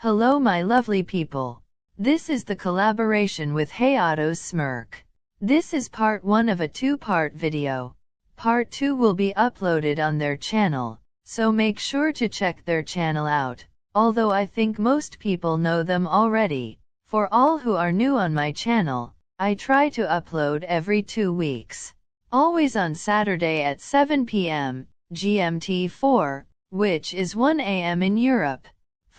Hello my lovely people. This is the collaboration with Hayato's Smirk. This is part 1 of a 2-part video. Part 2 will be uploaded on their channel, so make sure to check their channel out, although I think most people know them already. For all who are new on my channel, I try to upload every 2 weeks. Always on Saturday at 7 p.m. GMT4, which is 1 a.m. in Europe.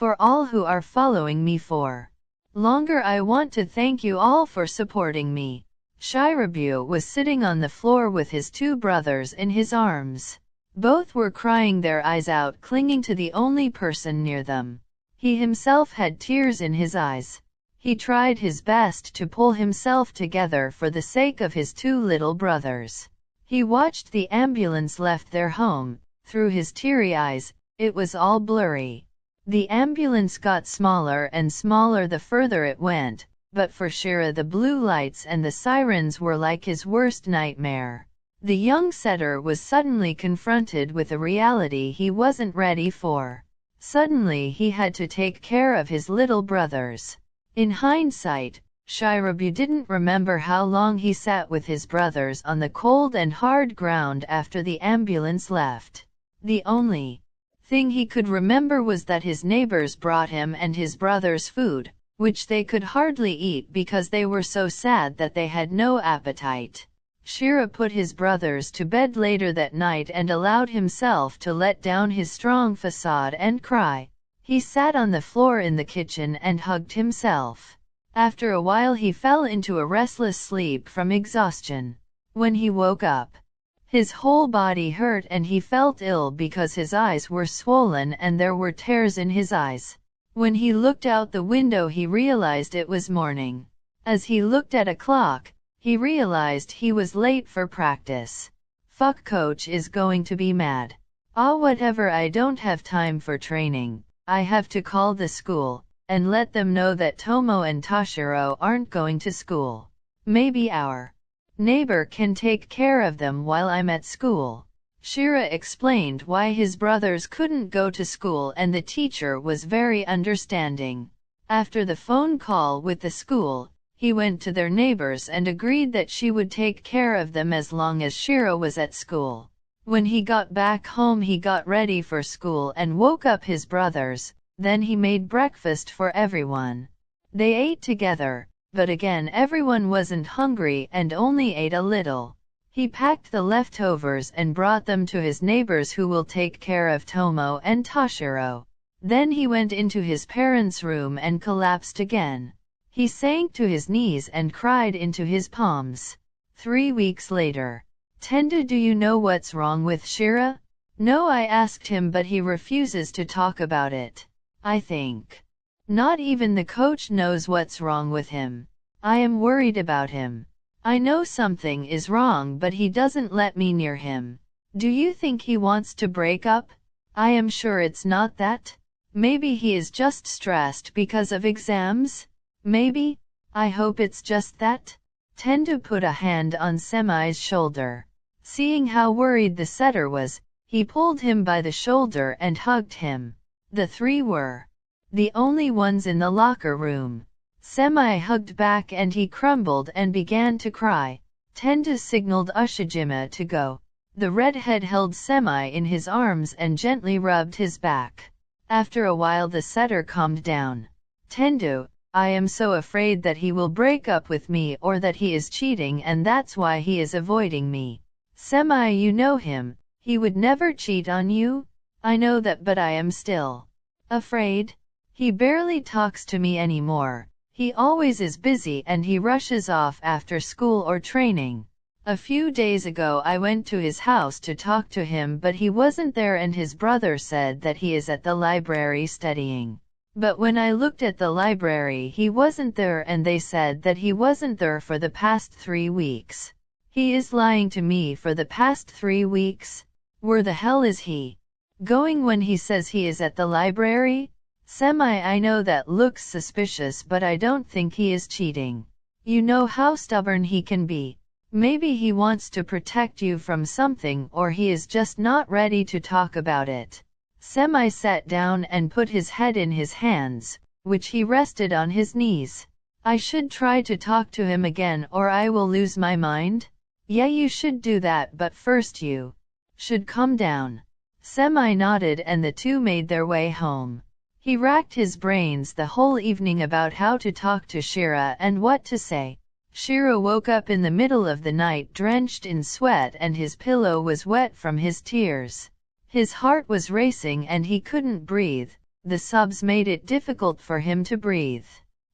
For all who are following me for longer, I want to thank you all for supporting me. Shirabu was sitting on the floor with his 2 brothers in his arms. Both were crying their eyes out, clinging to the only person near them. He himself had tears in his eyes. He tried his best to pull himself together for the sake of his 2 little brothers. He watched the ambulance left their home. Through his teary eyes, it was all blurry. The ambulance got smaller and smaller the further it went, but for Shira the blue lights and the sirens were like his worst nightmare. The young setter was suddenly confronted with a reality he wasn't ready for. Suddenly he had to take care of his little brothers. In hindsight, Shirabu didn't remember how long he sat with his brothers on the cold and hard ground after the ambulance left. The only thing he could remember was that his neighbors brought him and his brothers food, which they could hardly eat because they were so sad that they had no appetite. Shira put his brothers to bed later that night and allowed himself to let down his strong facade and cry. He sat on the floor in the kitchen and hugged himself. After a while he fell into a restless sleep from exhaustion. When he woke up, his whole body hurt and he felt ill because his eyes were swollen and there were tears in his eyes. When he looked out the window he realized it was morning. As he looked at a clock, he realized he was late for practice. Fuck, coach is going to be mad. Whatever, I don't have time for training. I have to call the school and let them know that Tomo and Toshiro aren't going to school. Maybe our neighbor can take care of them while I'm at school. Shira explained why his brothers couldn't go to school and the teacher was very understanding. After the phone call with the school, he went to their neighbors and agreed that she would take care of them as long as Shira was at school. When he got back home he got ready for school and woke up his brothers, then he made breakfast for everyone. They ate together, but again everyone wasn't hungry and only ate a little. He packed the leftovers and brought them to his neighbors who will take care of Tomo and Toshiro. Then he went into his parents' room and collapsed again. He sank to his knees and cried into his palms. 3 weeks later. Tenda, do you know what's wrong with Shira? No, I asked him, but he refuses to talk about it. I think not even the coach knows what's wrong with him. I am worried about him. I know something is wrong, but he doesn't let me near him. Do you think he wants to break up? I am sure it's not that. Maybe he is just stressed because of exams? Maybe. I hope it's just that. Tenda put a hand on Semi's shoulder. Seeing how worried the setter was, he pulled him by the shoulder and hugged him. The 3 were the only ones in the locker room. Semi hugged back and he crumbled and began to cry. Tenda signaled Ushijima to go. The redhead held Semi in his arms and gently rubbed his back. After a while the setter calmed down. Tenda, I am so afraid that he will break up with me or that he is cheating and that's why he is avoiding me. Semi, you know him, he would never cheat on you? I know that, but I am still afraid. He barely talks to me anymore. He always is busy and he rushes off after school or training. A few days ago I went to his house to talk to him, but he wasn't there and his brother said that he is at the library studying. But when I looked at the library he wasn't there and they said that he wasn't there for the past 3 weeks. He is lying to me for the past 3 weeks? Where the hell is he going when he says he is at the library? Semi, I know that looks suspicious, but I don't think he is cheating. You know how stubborn he can be. Maybe he wants to protect you from something, or he is just not ready to talk about it. Semi sat down and put his head in his hands. which he rested on his knees. I should try to talk to him again or I will lose my mind? Yeah, you should do that, but first you should calm down. Semi nodded and the two made their way home. He racked his brains the whole evening about how to talk to Shira and what to say. Shira woke up in the middle of the night drenched in sweat and his pillow was wet from his tears. His heart was racing and he couldn't breathe. The sobs made it difficult for him to breathe.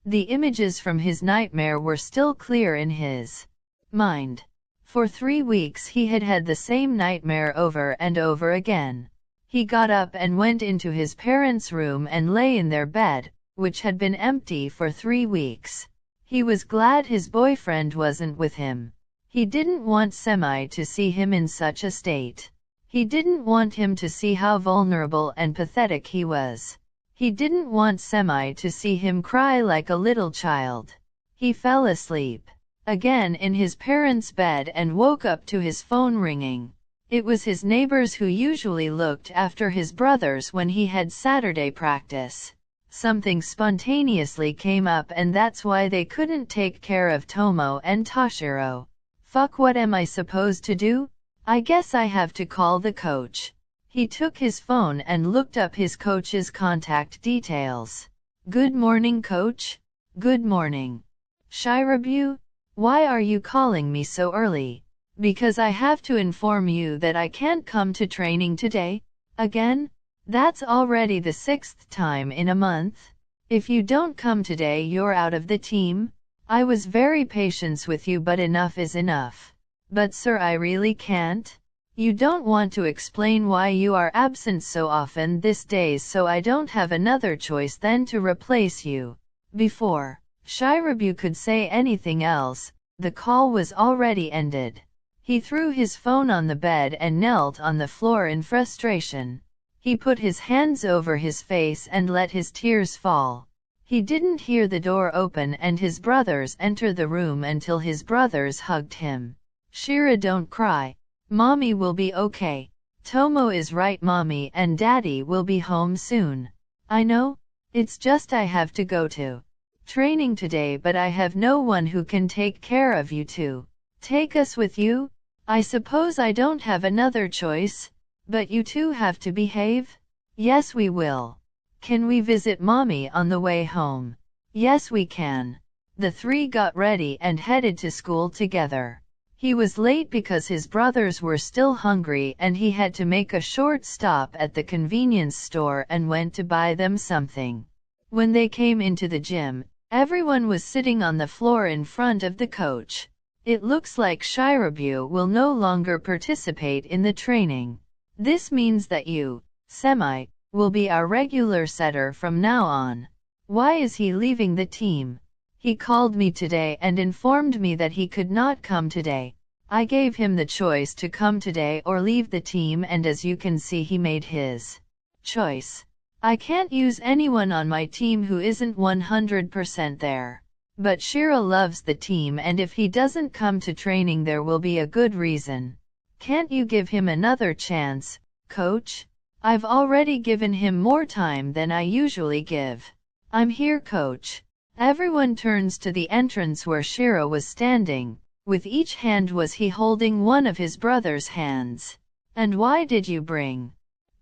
The images from his nightmare were still clear in his mind. For 3 weeks he had had the same nightmare over and over again. He got up and went into his parents' room and lay in their bed, which had been empty for 3 weeks. He was glad his boyfriend wasn't with him. He didn't want Semi to see him in such a state. He didn't want him to see how vulnerable and pathetic he was. He didn't want Semi to see him cry like a little child. He fell asleep again in his parents' bed and woke up to his phone ringing. It was his neighbors who usually looked after his brothers when he had Saturday practice. Something spontaneously came up and that's why they couldn't take care of Tomo and Toshiro. Fuck, what am I supposed to do? I guess I have to call the coach. He took his phone and looked up his coach's contact details. Good morning, coach. Good morning. Shirabu? Why are you calling me so early? Because I have to inform you that I can't come to training today. Again? That's already the 6th time in a month. If you don't come today, you're out of the team. I was very patient with you, but enough is enough. But sir, I really can't. You don't want to explain why you are absent so often these days, so I don't have another choice than to replace you. Before Shirabu could say anything else, the call was already ended. He threw his phone on the bed and knelt on the floor in frustration. He put his hands over his face and let his tears fall. He didn't hear the door open and his brothers enter the room until his brothers hugged him. Shira, don't cry. Mommy will be okay. Tomo is right, Mommy and Daddy will be home soon. I know. It's just I have to go to training today, but I have no one who can take care of you too. Take us with you? I suppose I don't have another choice. But you two have to behave? Yes, we will. Can we visit Mommy on the way home? Yes, we can. The three got ready and headed to school together. He was late because his brothers were still hungry and he had to make a short stop at the convenience store and went to buy them something. When they came into the gym, everyone was sitting on the floor in front of the coach. It looks like Shirabu will no longer participate in the training. This means that you, Semi, will be our regular setter from now on. Why is he leaving the team? He called me today and informed me that he could not come today. I gave him the choice to come today or leave the team, and as you can see, he made his choice. I can't use anyone on my team who isn't 100% there. But Shira loves the team, and if he doesn't come to training there will be a good reason. Can't you give him another chance, coach? I've already given him more time than I usually give. I'm here, coach. Everyone turns to the entrance where Shira was standing. With each hand was he holding one of his brother's hands. And why did you bring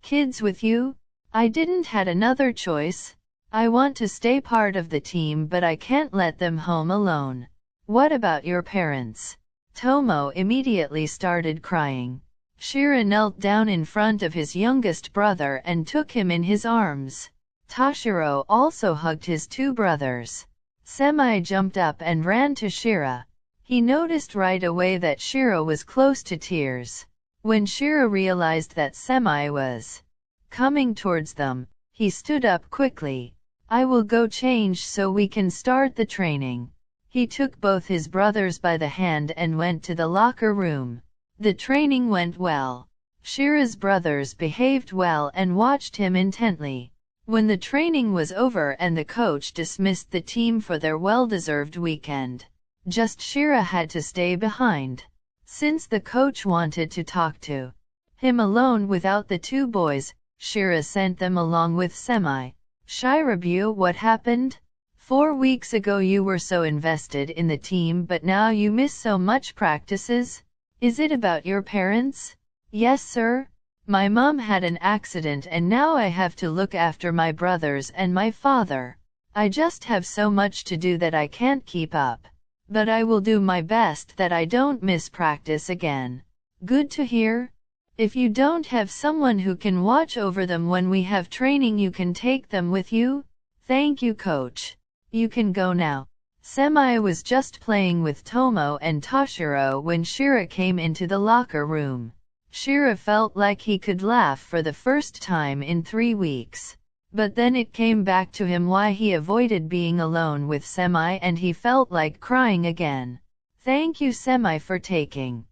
kids with you? I didn't had another choice. I want to stay part of the team, but I can't let them home alone. What about your parents? Tomo immediately started crying. Shira knelt down in front of his youngest brother and took him in his arms. Toshiro also hugged his two brothers. Semi jumped up and ran to Shira. He noticed right away that Shira was close to tears. When Shira realized that Semi was coming towards them, he stood up quickly. I will go change so we can start the training. He took both his brothers by the hand and went to the locker room. The training went well. Shira's brothers behaved well and watched him intently. When the training was over and the coach dismissed the team for their well-deserved weekend, just Shira had to stay behind. Since the coach wanted to talk to him alone without the two boys, Shira sent them along with Semi. Shirabu, what happened? 4 weeks ago you were so invested in the team but now you miss so much practices? Is it about your parents? Yes sir. My mom had an accident and now I have to look after my brothers and my father. I just have so much to do that I can't keep up. But I will do my best that I don't miss practice again. Good to hear. If you don't have someone who can watch over them when we have training, you can take them with you? Thank you, coach. You can go now. Semi was just playing with Tomo and Toshiro when Shira came into the locker room. Shira felt like he could laugh for the first time in 3 weeks. But then it came back to him why he avoided being alone with Semi and he felt like crying again. Thank you Semi for taking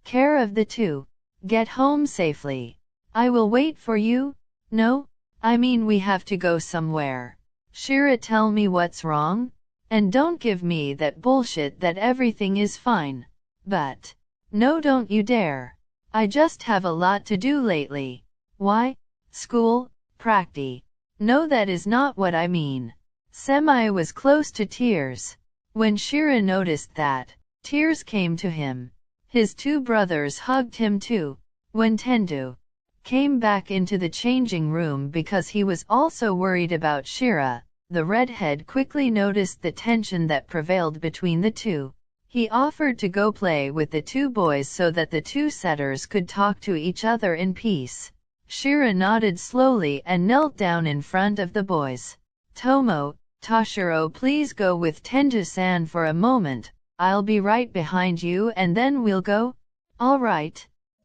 care of the two. Get home safely. I will wait for you. No? I mean we have to go somewhere. Shira, tell me what's wrong? And don't give me that bullshit that everything is fine. But no, don't you dare. I just have a lot to do lately. Why? School? Practice? No, that is not what I mean. Semi was close to tears. When Shira noticed that, tears came to him. His 2 brothers hugged him too. When Tendu came back into the changing room because he was also worried about Shira, the redhead quickly noticed the tension that prevailed between the two. He offered to go play with the 2 boys so that the 2 setters could talk to each other in peace. Shira nodded slowly and knelt down in front of the boys. Tomo, Toshiro, please go with Tendu-san for a moment. I'll be right behind you and then we'll go. All right.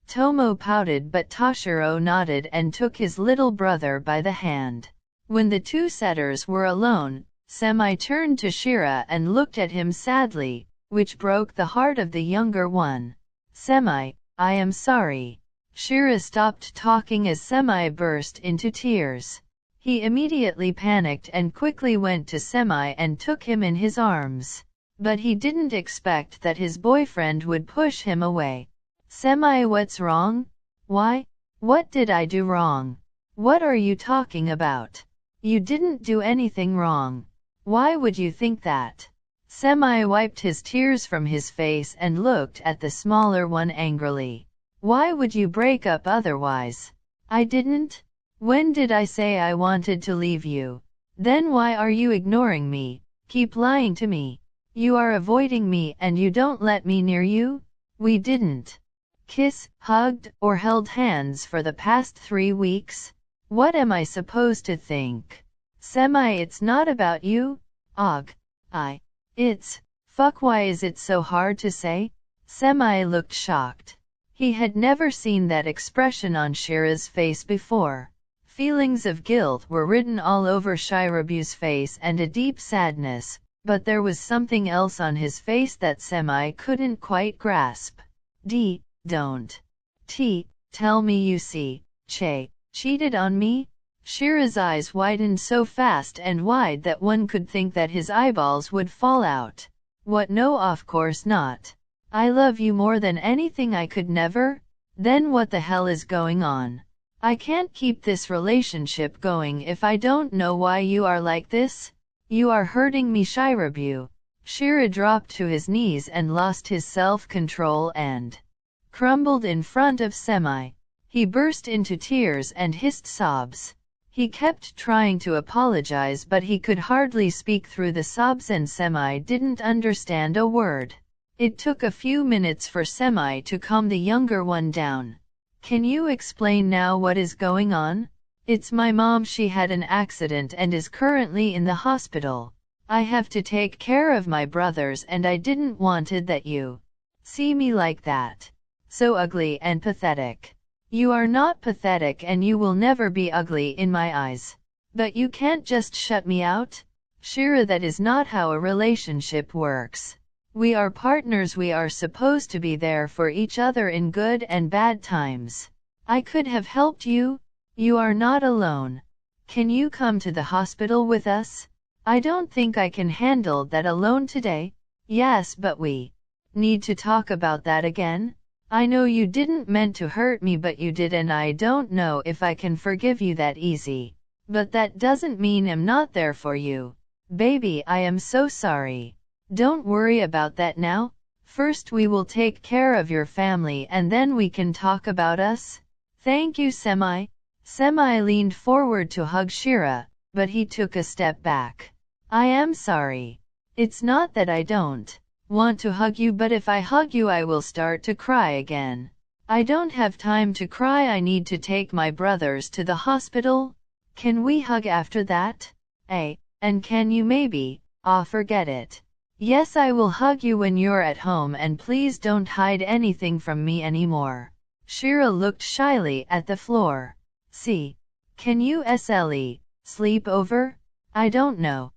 Tomo pouted but Toshiro nodded and took his little brother by the hand. When the 2 setters were alone, Semi turned to Shira and looked at him sadly, which broke the heart of the younger one. Semi, I am sorry. Shira stopped talking as Semi burst into tears. He immediately panicked and quickly went to Semi and took him in his arms. But he didn't expect that his boyfriend would push him away. Semi, what's wrong? Why? What did I do wrong? What are you talking about? You didn't do anything wrong. Why would you think that? Semi wiped his tears from his face and looked at the smaller one angrily. Why would you break up otherwise? I didn't. When did I say I wanted to leave you? Then why are you ignoring me? Keep lying to me. You are avoiding me and you don't let me near you? We didn't kiss, hugged, or held hands for the past 3 weeks? What am I supposed to think? Semi, it's not about you? It's, fuck, why is it so hard to say? Semi looked shocked. He had never seen that expression on Shira's face before. Feelings of guilt were written all over Shirabu's face and a deep sadness, but there was something else on his face that Semi couldn't quite grasp. Don't tell me you see, cheated on me? Shira's eyes widened so fast and wide that one could think that his eyeballs would fall out. What? No, of course not. I love you more than anything. I could never. Then what the hell is going on? I can't keep this relationship going if I don't know why you are like this. You are hurting me, Shirabu. Shira dropped to his knees and lost his self-control and crumbled in front of Semi. He burst into tears and hissed sobs. He kept trying to apologize but he could hardly speak through the sobs and Semi didn't understand a word. It took a few minutes for Semi to calm the younger one down. Can you explain now what is going on? It's my mom. She had an accident and is currently in the hospital. I have to take care of my brothers and I didn't wanted that you see me like that. So ugly and pathetic. You are not pathetic and you will never be ugly in my eyes. But you can't just shut me out? Shira, that is not how a relationship works. We are partners. We are supposed to be there for each other in good and bad times. I could have helped you. You are not alone. Can you come to the hospital with us? I don't think I can handle that alone today. Yes, but we need to talk about that again. I know you didn't meant to hurt me but you did and I don't know if I can forgive you that easy. But that doesn't mean I'm not there for you. Baby, I am so sorry. Don't worry about that now. First we will take care of your family and then we can talk about us. Thank you, Semi. Semi leaned forward to hug Shira, but he took a step back. I am sorry. It's not that I don't want to hug you, but if I hug you I will start to cry again. I don't have time to cry, I need to take my brothers to the hospital. Can we hug after that? And can you maybe, forget it. Yes, I will hug you when you're at home, and please don't hide anything from me anymore. Shira looked shyly at the floor. See, can you sleep over? I don't know.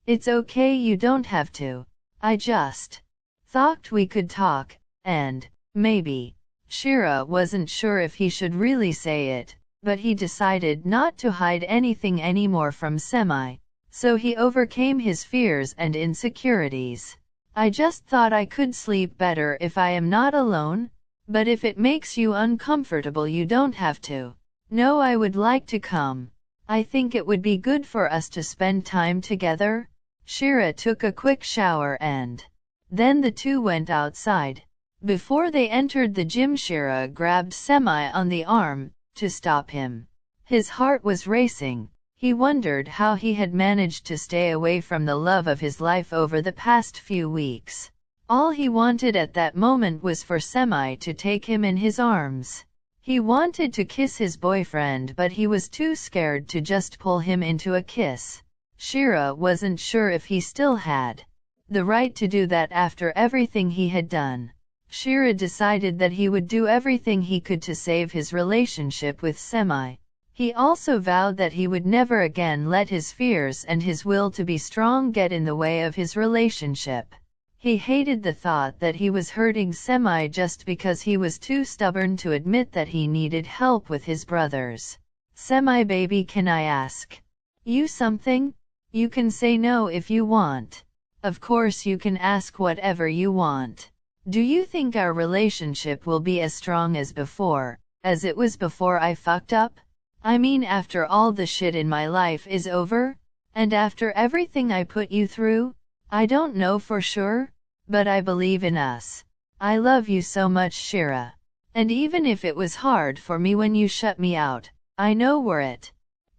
It's okay, you don't have to. I just thought we could talk, and maybe. Shira wasn't sure if he should really say it, but he decided not to hide anything anymore from Semi, so he overcame his fears and insecurities. I just thought I could sleep better if I am not alone, but if it makes you uncomfortable you don't have to. No, I would like to come. I think it would be good for us to spend time together. Shira took a quick shower and then the two went outside. Before they entered the gym, Shira grabbed Semi on the arm to stop him. His heart was racing. He wondered how he had managed to stay away from the love of his life over the past few weeks. All he wanted at that moment was for Semi to take him in his arms. He wanted to kiss his boyfriend, but he was too scared to just pull him into a kiss. Shira wasn't sure if he still had the right to do that after everything he had done. Shira decided that he would do everything he could to save his relationship with Semi. He also vowed that he would never again let his fears and his will to be strong get in the way of his relationship. He hated the thought that he was hurting Semi just because he was too stubborn to admit that he needed help with his brothers. Semi, baby, can I ask you something? You can say no if you want. Of course you can ask whatever you want. Do you think our relationship will be as strong as before, as it was before I fucked up? I mean, after all the shit in my life is over? And after everything I put you through? I don't know for sure, but I believe in us. I love you so much, Shira. And even if it was hard for me when you shut me out, I know where it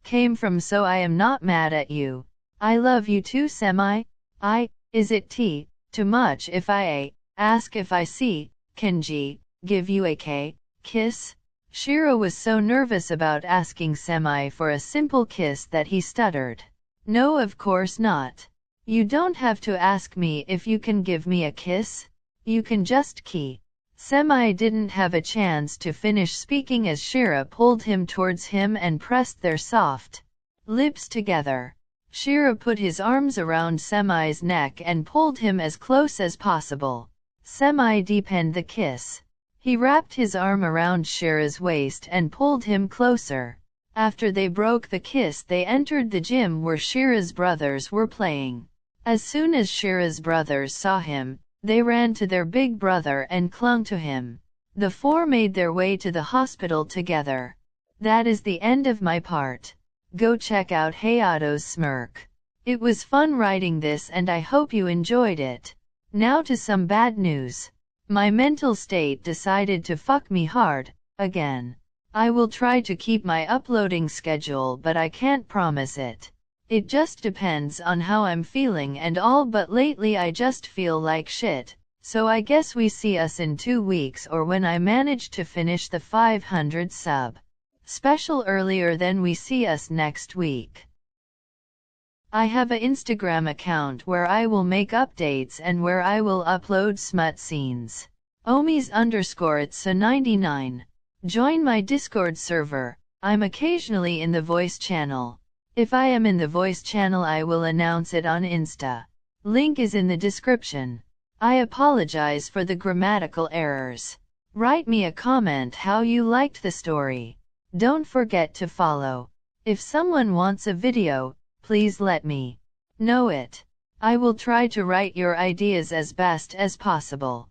came from, so I am not mad at you. I love you too, Semi. Is it too much if I ask if I can give you a kiss? Shira was so nervous about asking Semi for a simple kiss that he stuttered. No, of course not. You don't have to ask me if you can give me a kiss. You can just Semi didn't have a chance to finish speaking as Shira pulled him towards him and pressed their soft lips together. Shira put his arms around Semi's neck and pulled him as close as possible. Semi deepened the kiss. He wrapped his arm around Shira's waist and pulled him closer. After they broke the kiss, they entered the gym where Shira's brothers were playing. As soon as Shira's brothers saw him, they ran to their big brother and clung to him. The four made their way to the hospital together. That is the end of my part. Go check out Hayato's smirk. It was fun writing this and I hope you enjoyed it. Now to some bad news. My mental state decided to fuck me hard, again. I will try to keep my uploading schedule, but I can't promise it. It just depends on how I'm feeling and all, but lately I just feel like shit, so I guess we see us in 2 weeks or when I manage to finish the 500 sub special earlier, then we see us next week. I have an Instagram account where I will make updates and where I will upload smut scenes. Omis_it's99. Join my Discord server. I'm occasionally in the voice channel. If I am in the voice channel I will announce it on Insta. Link is in the description. I apologize for the grammatical errors. Write me a comment how you liked the story. Don't forget to follow. If someone wants a video, please let me know it. I will try to write your ideas as best as possible.